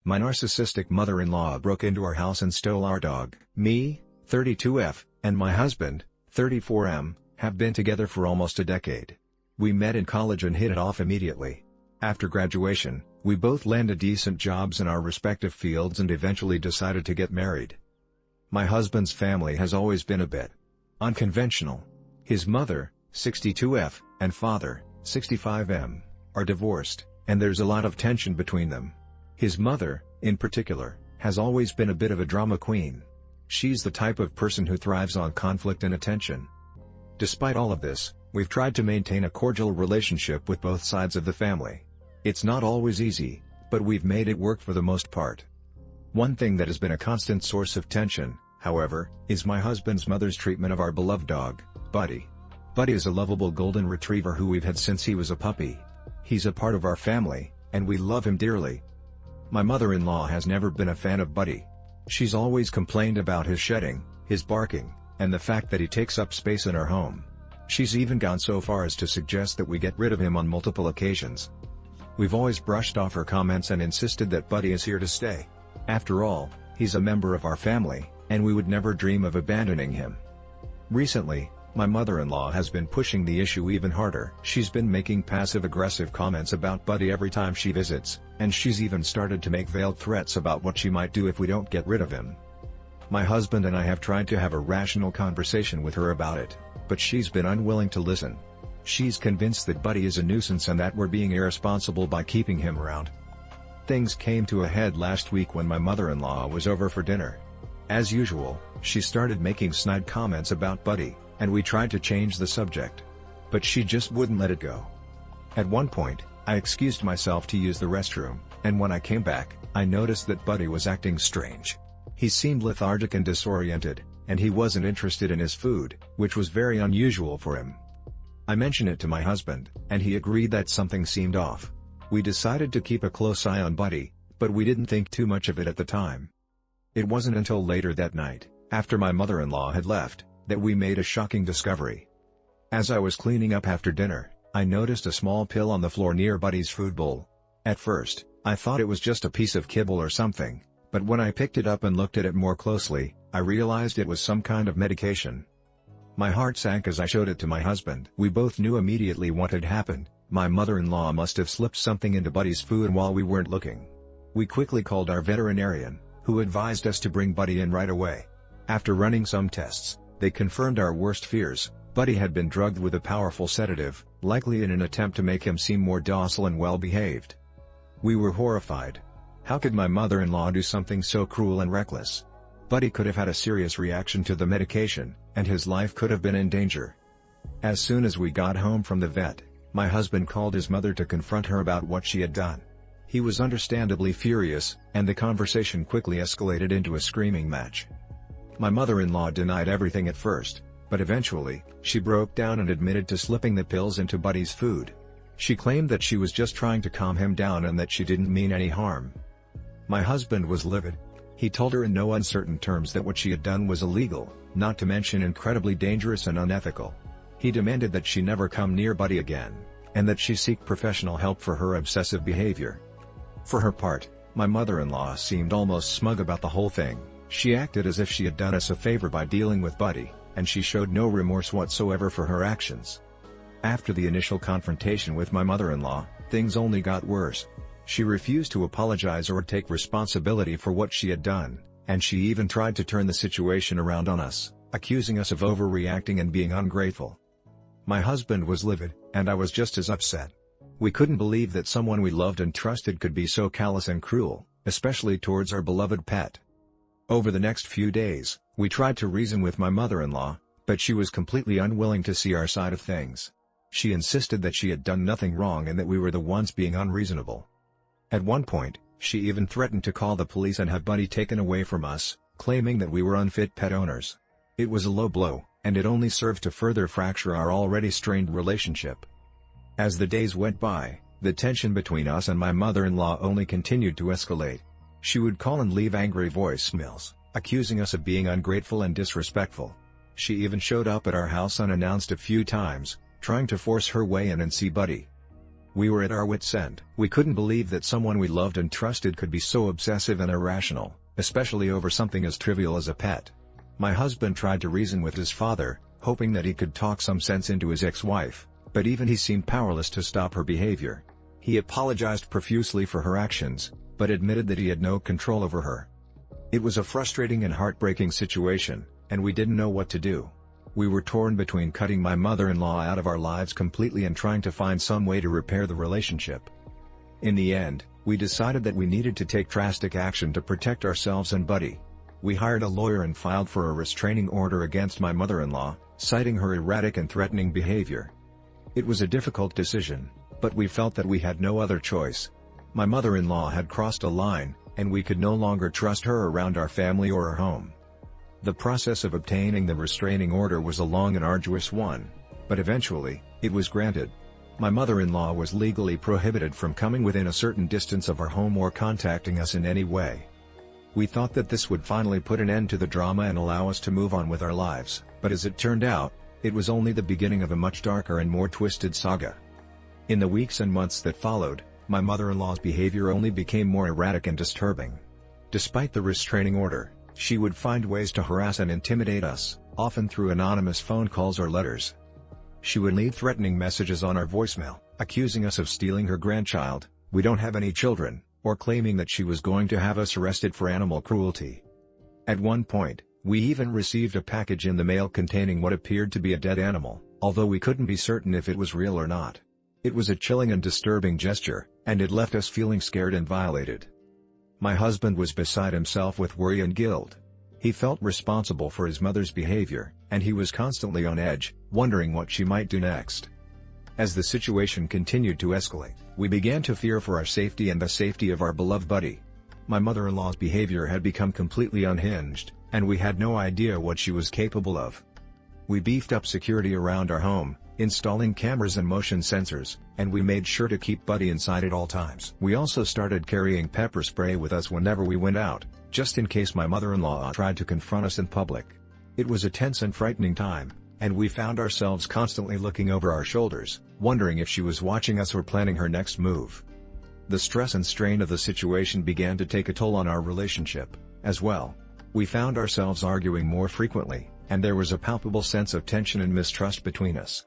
My narcissistic mother-in-law broke into our house and stole our dog. Me, 32F, and my husband, 34M, have been together for almost a decade. We met in college and hit it off immediately. After graduation, we both landed decent jobs in our respective fields and eventually decided to get married. My husband's family has always been a bit unconventional. His mother, 62F, and father, 65M, are divorced, and there's a lot of tension between them. His mother, in particular, has always been a bit of a drama queen. She's the type of person who thrives on conflict and attention. Despite all of this, we've tried to maintain a cordial relationship with both sides of the family. It's not always easy, but we've made it work for the most part. One thing that has been a constant source of tension, however, is my husband's mother's treatment of our beloved dog, Buddy. Buddy is a lovable golden retriever who we've had since he was a puppy. He's a part of our family, and we love him dearly. My mother-in-law has never been a fan of Buddy. She's always complained about his shedding, his barking, and the fact that he takes up space in our home. She's even gone so far as to suggest that we get rid of him on multiple occasions. We've always brushed off her comments and insisted that Buddy is here to stay. After all, he's a member of our family, and we would never dream of abandoning him. Recently, my mother-in-law has been pushing the issue even harder. She's been making passive-aggressive comments about Buddy every time she visits, and she's even started to make veiled threats about what she might do if we don't get rid of him. My husband and I have tried to have a rational conversation with her about it, but she's been unwilling to listen. She's convinced that Buddy is a nuisance and that we're being irresponsible by keeping him around. Things came to a head last week when my mother-in-law was over for dinner. As usual, she started making snide comments about Buddy, and we tried to change the subject. But she just wouldn't let it go. At one point, I excused myself to use the restroom, and when I came back, I noticed that Buddy was acting strange. He seemed lethargic and disoriented, and he wasn't interested in his food, which was very unusual for him. I mentioned it to my husband, and he agreed that something seemed off. We decided to keep a close eye on Buddy, but we didn't think too much of it at the time. It wasn't until later that night, after my mother-in-law had left, that we made a shocking discovery. As I was cleaning up after dinner, I noticed a small pill on the floor near Buddy's food bowl. At first, I thought it was just a piece of kibble or something, but when I picked it up and looked at it more closely, I realized it was some kind of medication. My heart sank as I showed it to my husband. We both knew immediately what had happened. My mother-in-law must have slipped something into Buddy's food while we weren't looking. We quickly called our veterinarian, who advised us to bring Buddy in right away. After running some tests, they confirmed our worst fears. Buddy had been drugged with a powerful sedative, likely in an attempt to make him seem more docile and well-behaved. We were horrified. How could my mother-in-law do something so cruel and reckless? Buddy could have had a serious reaction to the medication, and his life could have been in danger. As soon as we got home from the vet, my husband called his mother to confront her about what she had done. He was understandably furious, and the conversation quickly escalated into a screaming match. My mother-in-law denied everything at first, but eventually, she broke down and admitted to slipping the pills into Buddy's food. She claimed that she was just trying to calm him down and that she didn't mean any harm. My husband was livid. He told her in no uncertain terms that what she had done was illegal, not to mention incredibly dangerous and unethical. He demanded that she never come near Buddy again, and that she seek professional help for her obsessive behavior. For her part, my mother-in-law seemed almost smug about the whole thing. She acted as if she had done us a favor by dealing with Buddy, and she showed no remorse whatsoever for her actions. After the initial confrontation with my mother-in-law, things only got worse. She refused to apologize or take responsibility for what she had done, and she even tried to turn the situation around on us, accusing us of overreacting and being ungrateful. My husband was livid, and I was just as upset. We couldn't believe that someone we loved and trusted could be so callous and cruel, especially towards our beloved pet. Over the next few days, we tried to reason with my mother-in-law, but she was completely unwilling to see our side of things. She insisted that she had done nothing wrong and that we were the ones being unreasonable. At one point, she even threatened to call the police and have Buddy taken away from us, claiming that we were unfit pet owners. It was a low blow, and it only served to further fracture our already strained relationship. As the days went by, the tension between us and my mother-in-law only continued to escalate. She would call and leave angry voicemails, accusing us of being ungrateful and disrespectful. She even showed up at our house unannounced a few times, trying to force her way in and see Buddy. We were at our wits' end. We couldn't believe that someone we loved and trusted could be so obsessive and irrational, especially over something as trivial as a pet. My husband tried to reason with his father, hoping that he could talk some sense into his ex-wife, but even he seemed powerless to stop her behavior. He apologized profusely for her actions, but admitted that he had no control over her. It was a frustrating and heartbreaking situation, and we didn't know what to do. We were torn between cutting my mother-in-law out of our lives completely and trying to find some way to repair the relationship. In the end, we decided that we needed to take drastic action to protect ourselves and Buddy. We hired a lawyer and filed for a restraining order against my mother-in-law, citing her erratic and threatening behavior. It was a difficult decision, but we felt that we had no other choice. My mother-in-law had crossed a line, and we could no longer trust her around our family or our home. The process of obtaining the restraining order was a long and arduous one, but eventually, it was granted. My mother-in-law was legally prohibited from coming within a certain distance of our home or contacting us in any way. We thought that this would finally put an end to the drama and allow us to move on with our lives, but as it turned out, it was only the beginning of a much darker and more twisted saga. In the weeks and months that followed, my mother-in-law's behavior only became more erratic and disturbing. Despite the restraining order, she would find ways to harass and intimidate us, often through anonymous phone calls or letters. She would leave threatening messages on our voicemail, accusing us of stealing her grandchild, we don't have any children, or claiming that she was going to have us arrested for animal cruelty. At one point, we even received a package in the mail containing what appeared to be a dead animal, although we couldn't be certain if it was real or not. It was a chilling and disturbing gesture, and it left us feeling scared and violated. My husband was beside himself with worry and guilt. He felt responsible for his mother's behavior, and he was constantly on edge, wondering what she might do next. As the situation continued to escalate, we began to fear for our safety and the safety of our beloved Buddy. My mother-in-law's behavior had become completely unhinged, and we had no idea what she was capable of. We beefed up security around our home, installing cameras and motion sensors, and we made sure to keep Buddy inside at all times. We also started carrying pepper spray with us whenever we went out, just in case my mother-in-law tried to confront us in public. It was a tense and frightening time, and we found ourselves constantly looking over our shoulders, wondering if she was watching us or planning her next move. The stress and strain of the situation began to take a toll on our relationship, as well. We found ourselves arguing more frequently, and there was a palpable sense of tension and mistrust between us.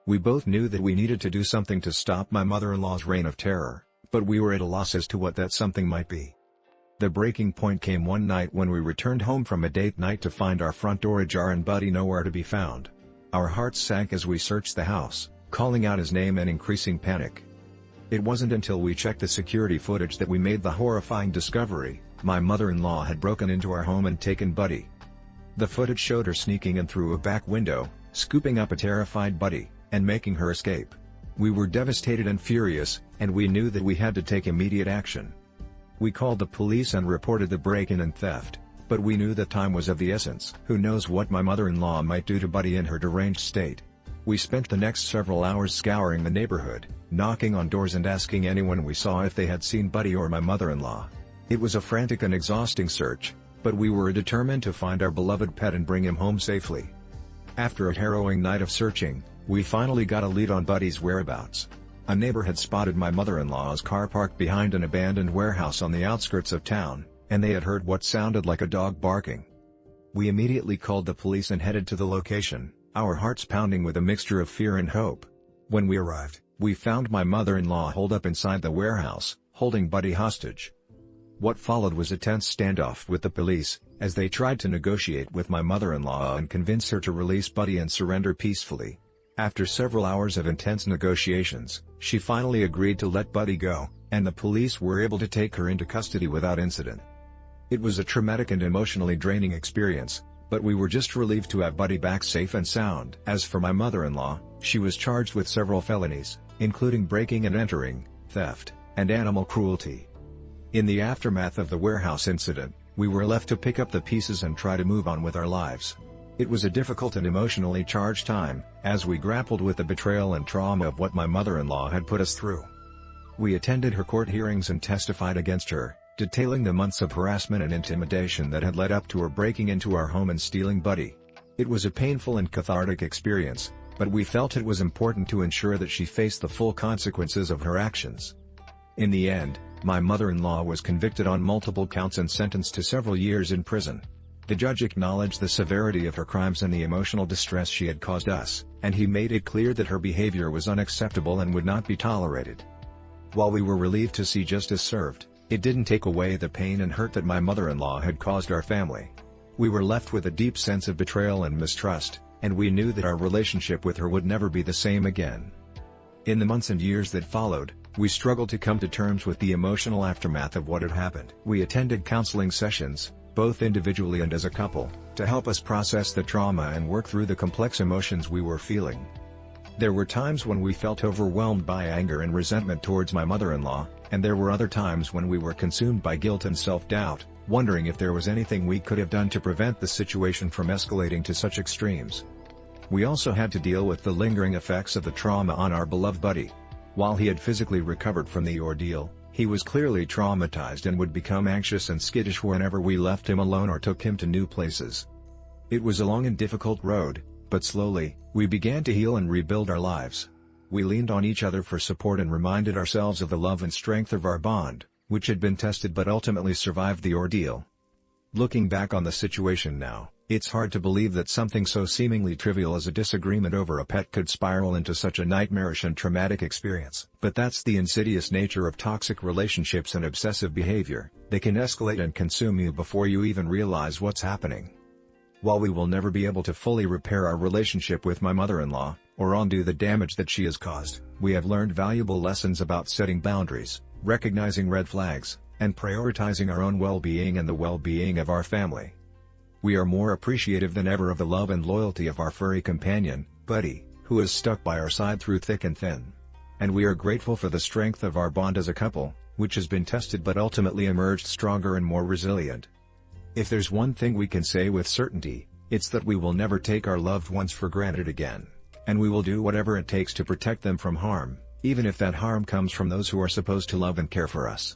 We both knew that we needed to do something to stop my mother-in-law's reign of terror, but we were at a loss as to what that something might be. The breaking point came one night when we returned home from a date night to find our front door ajar and Buddy nowhere to be found. Our hearts sank as we searched the house, calling out his name and increasing panic. It wasn't until we checked the security footage that we made the horrifying discovery: my mother-in-law had broken into our home and taken Buddy. The footage showed her sneaking in through a back window, scooping up a terrified Buddy, and making her escape. We were devastated and furious, and we knew that we had to take immediate action. We called the police and reported the break-in and theft, but we knew that time was of the essence. Who knows what my mother-in-law might do to Buddy in her deranged state? We spent the next several hours scouring the neighborhood, knocking on doors and asking anyone we saw if they had seen Buddy or my mother-in-law. It was a frantic and exhausting search, but we were determined to find our beloved pet and bring him home safely. After a harrowing night of searching, we finally got a lead on Buddy's whereabouts. A neighbor had spotted my mother-in-law's car parked behind an abandoned warehouse on the outskirts of town, and they had heard what sounded like a dog barking. We immediately called the police and headed to the location, our hearts pounding with a mixture of fear and hope. When we arrived, we found my mother-in-law holed up inside the warehouse, holding Buddy hostage. What followed was a tense standoff with the police, as they tried to negotiate with my mother-in-law and convince her to release Buddy and surrender peacefully. After several hours of intense negotiations, she finally agreed to let Buddy go, and the police were able to take her into custody without incident. It was a traumatic and emotionally draining experience, but we were just relieved to have Buddy back safe and sound. As for my mother-in-law, she was charged with several felonies, including breaking and entering, theft, and animal cruelty. In the aftermath of the warehouse incident, we were left to pick up the pieces and try to move on with our lives. It was a difficult and emotionally charged time, as we grappled with the betrayal and trauma of what my mother-in-law had put us through. We attended her court hearings and testified against her, detailing the months of harassment and intimidation that had led up to her breaking into our home and stealing Buddy. It was a painful and cathartic experience, but we felt it was important to ensure that she faced the full consequences of her actions. In the end, my mother-in-law was convicted on multiple counts and sentenced to several years in prison. The judge acknowledged the severity of her crimes and the emotional distress she had caused us, and he made it clear that her behavior was unacceptable and would not be tolerated. While we were relieved to see justice served, it didn't take away the pain and hurt that my mother-in-law had caused our family. We were left with a deep sense of betrayal and mistrust, and we knew that our relationship with her would never be the same again. In the months and years that followed, we struggled to come to terms with the emotional aftermath of what had happened. We attended counseling sessions, both individually and as a couple, to help us process the trauma and work through the complex emotions we were feeling. There were times when we felt overwhelmed by anger and resentment towards my mother-in-law, and there were other times when we were consumed by guilt and self-doubt, wondering if there was anything we could have done to prevent the situation from escalating to such extremes. We also had to deal with the lingering effects of the trauma on our beloved buddy. While he had physically recovered from the ordeal, he was clearly traumatized and would become anxious and skittish whenever we left him alone or took him to new places. It was a long and difficult road, but slowly, we began to heal and rebuild our lives. We leaned on each other for support and reminded ourselves of the love and strength of our bond, which had been tested but ultimately survived the ordeal. Looking back on the situation now, it's hard to believe that something so seemingly trivial as a disagreement over a pet could spiral into such a nightmarish and traumatic experience. But that's the insidious nature of toxic relationships and obsessive behavior. They can escalate and consume you before you even realize what's happening. While we will never be able to fully repair our relationship with my mother-in-law, or undo the damage that she has caused, we have learned valuable lessons about setting boundaries, recognizing red flags, and prioritizing our own well-being and the well-being of our family. We are more appreciative than ever of the love and loyalty of our furry companion, Buddy, who has stuck by our side through thick and thin. And we are grateful for the strength of our bond as a couple, which has been tested but ultimately emerged stronger and more resilient. If there's one thing we can say with certainty, it's that we will never take our loved ones for granted again, and we will do whatever it takes to protect them from harm, even if that harm comes from those who are supposed to love and care for us.